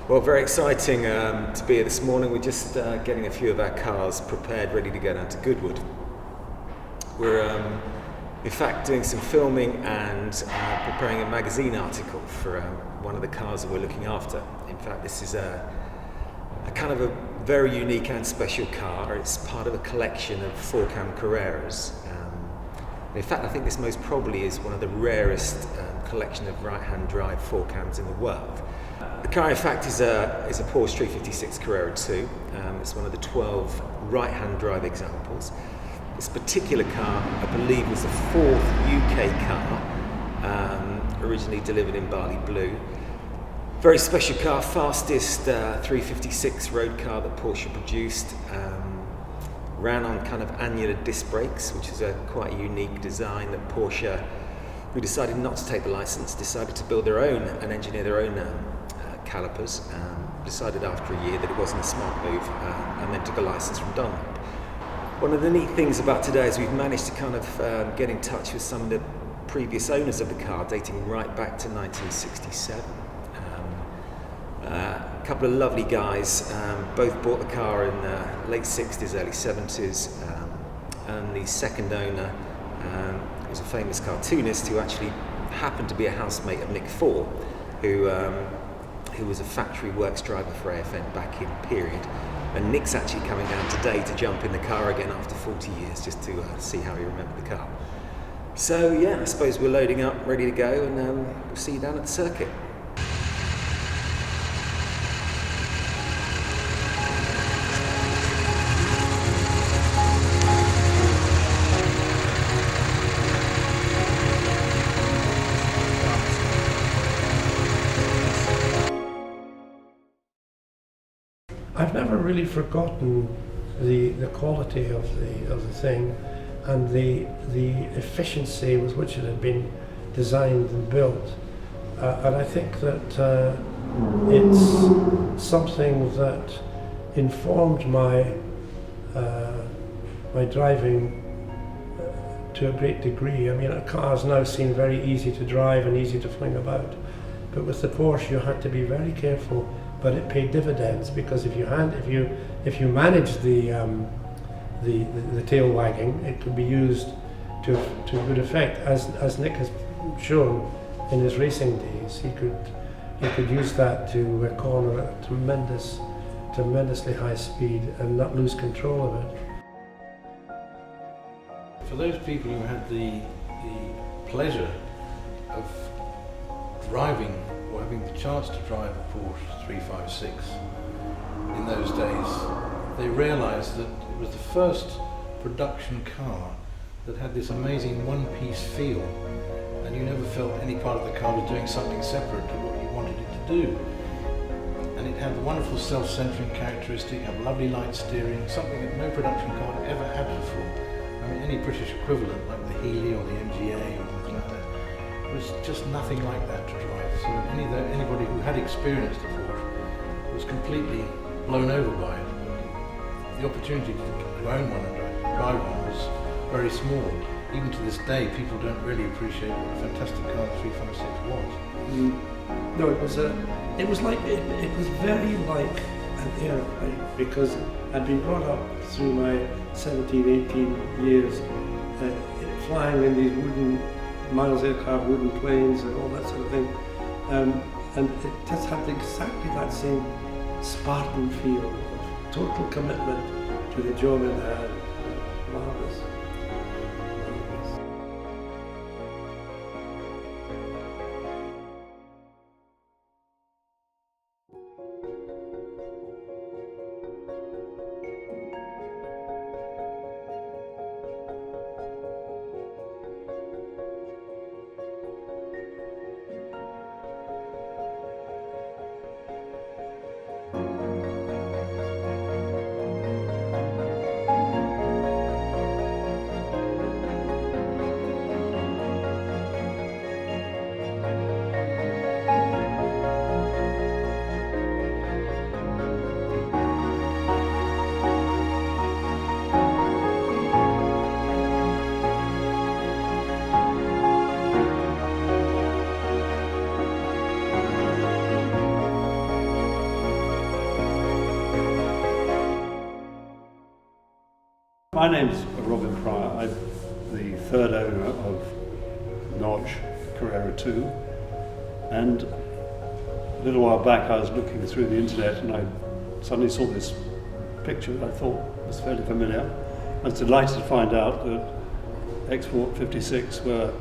Well, very exciting to be here this morning. We're just getting a few of our cars prepared, ready to go down to Goodwood. We're in fact doing some filming and preparing a magazine article for one of the cars that we're looking after. In fact, this is a kind of a very unique and special car. It's part of a collection of 4-cam Carreras. In fact, I think this most probably is one of the rarest collection of right-hand drive 4-cams in the world. The car, in fact, is a Porsche 356 Carrera 2. It's one of the 12 right-hand drive examples. This particular car, I believe, was the 4th UK car, originally delivered in Barley Blue. Very special car, fastest 356 road car that Porsche produced. Ran on kind of annular disc brakes, which is a quite unique design that Porsche, who decided not to take the license, decided to build their own and engineer their own calipers. Decided after a year that it wasn't a smart move, and then took a license from Dunlop. One of the neat things about today is we've managed to kind of get in touch with some of the previous owners of the car, dating right back to 1967. A couple of lovely guys, both bought the car in the late 60s, early 70s, and the second owner was a famous cartoonist who actually happened to be a housemate of Nick Fore, who was a factory works driver for AFN back in period. And Nick's actually coming down today to jump in the car again after 40 years, just to see how he remembered the car. So yeah, I suppose we're loading up, ready to go, and we'll see you down at the circuit. I've never really forgotten the quality of the thing and the efficiency with which it had been designed and built, and I think that it's something that informed my my driving to a great degree. I mean, cars now seem very easy to drive and easy to fling about, but with the Porsche you had to be very careful. But it paid dividends, because if you managed the tail wagging, it could be used to good effect. As Nick has shown in his racing days, he could use that to corner at tremendously high speed and not lose control of it. For those people who had the pleasure of driving or having the chance to drive a Porsche 356 in those days, they realised that it was the first production car that had this amazing one-piece feel, and you never felt any part of the car was doing something separate to what you wanted it to do. And it had the wonderful self-centering characteristic, had lovely light steering, something that no production car had ever had before. I mean, any British equivalent like the Healey or the MGA or anything like that was just nothing like that to drive. So anybody who had experienced a Porsche was completely blown over by it. The opportunity to own one and drive one was very small. Even to this day, people don't really appreciate what a fantastic car the 356 was. No, it was very like an airplane, because I'd been brought up through my 17, 18 years flying in these wooden Miles aircraft, wooden planes and all that sort of thing, and it just had exactly that same Spartan feel of total commitment to the job in hand. Marvellous. My name's Robin Pryor. I'm the third owner of Notch Carrera 2, and a little while back I was looking through the internet and I suddenly saw this picture that I thought was fairly familiar. I was delighted to find out that Export 56 were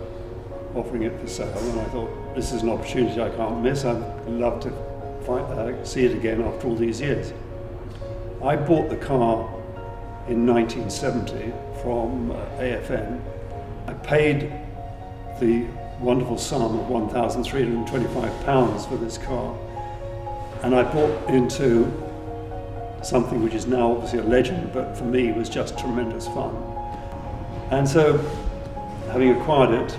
offering it for sale, and I thought, this is an opportunity I can't miss. I'd love to see it again after all these years. I bought the car in 1970 from AFN. I paid the wonderful sum of £1,325 for this car, and I bought into something which is now obviously a legend, but for me was just tremendous fun. And so, having acquired it,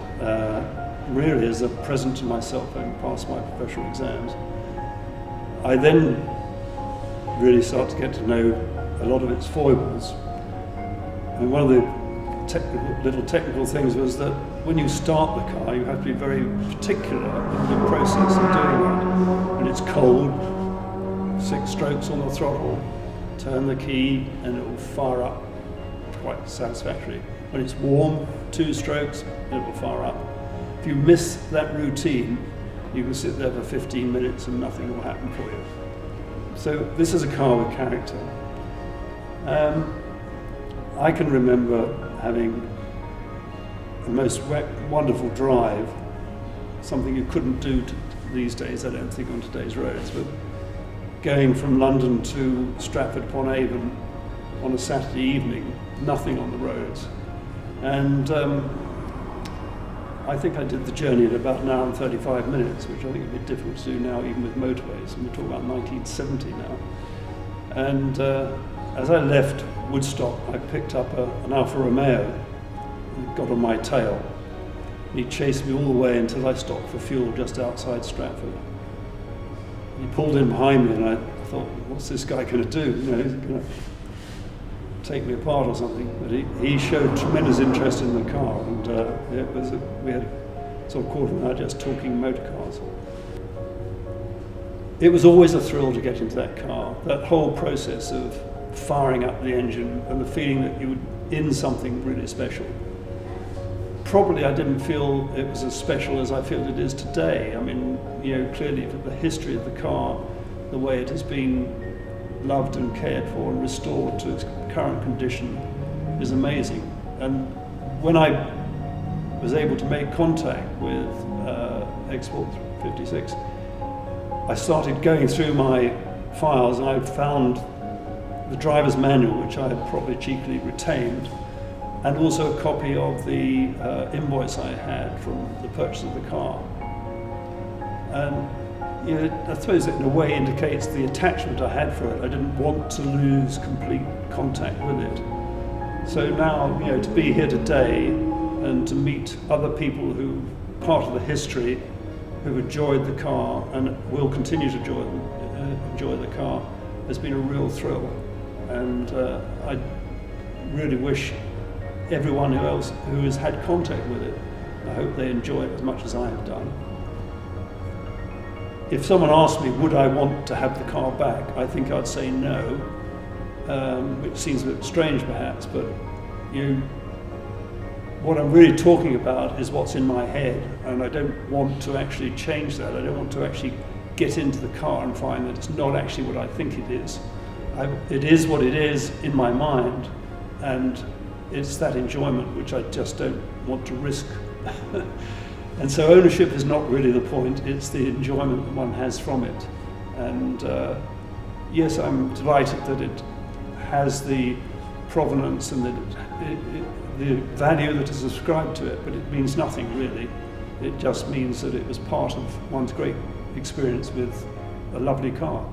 really as a present to myself, having passed my professional exams, I then really started to get to know a lot of its foibles. And one of the little technical things was that when you start the car, you have to be very particular in the process of doing it. When it's cold, 6 strokes on the throttle, turn the key, and it will fire up quite satisfactorily. When it's warm, 2 strokes, it will fire up. If you miss that routine, you can sit there for 15 minutes and nothing will happen for you. So this is a car with character. I can remember having the most wonderful drive, something you couldn't do these days, I don't think, on today's roads, but going from London to Stratford-upon-Avon on a Saturday evening, nothing on the roads. And I think I did the journey in about an hour and 35 minutes, which I think would be difficult to do now, even with motorways, and we're talking about 1970 now. And as I left Woodstock, I picked up an Alfa Romeo, and got on my tail. And he chased me all the way until I stopped for fuel just outside Stratford. He pulled in behind me, and I thought, what's this guy going to do? You know, he's going to take me apart or something. But he showed tremendous interest in the car, and we had sort of quarter of an hour just talking motor cars. It was always a thrill to get into that car. That whole process of firing up the engine and the feeling that you were in something really special. Probably I didn't feel it was as special as I feel it is today. I mean, you know, clearly the history of the car, the way it has been loved and cared for and restored to its current condition is amazing. And when I was able to make contact with Export 56, I started going through my files, and I found the driver's manual, which I had probably cheekily retained, and also a copy of the invoice I had from the purchase of the car. And you know, I suppose it in a way indicates the attachment I had for it. I didn't want to lose complete contact with it. So now, you know, to be here today and to meet other people who are part of the history, who've enjoyed the car and will continue to enjoy the car, has been a real thrill. And I really wish everyone who has had contact with it, I hope they enjoy it as much as I have done. If someone asked me, would I want to have the car back, I think I'd say no, which seems a bit strange perhaps, but what I'm really talking about is what's in my head, and I don't want to actually change that. I don't want to actually get into the car and find that it's not actually what I think it is. It is what it is in my mind, and it's that enjoyment which I just don't want to risk. And so ownership is not really the point, it's the enjoyment that one has from it. And yes, I'm delighted that it has the provenance and the value that is ascribed to it, but it means nothing really. It just means that it was part of one's great experience with a lovely car.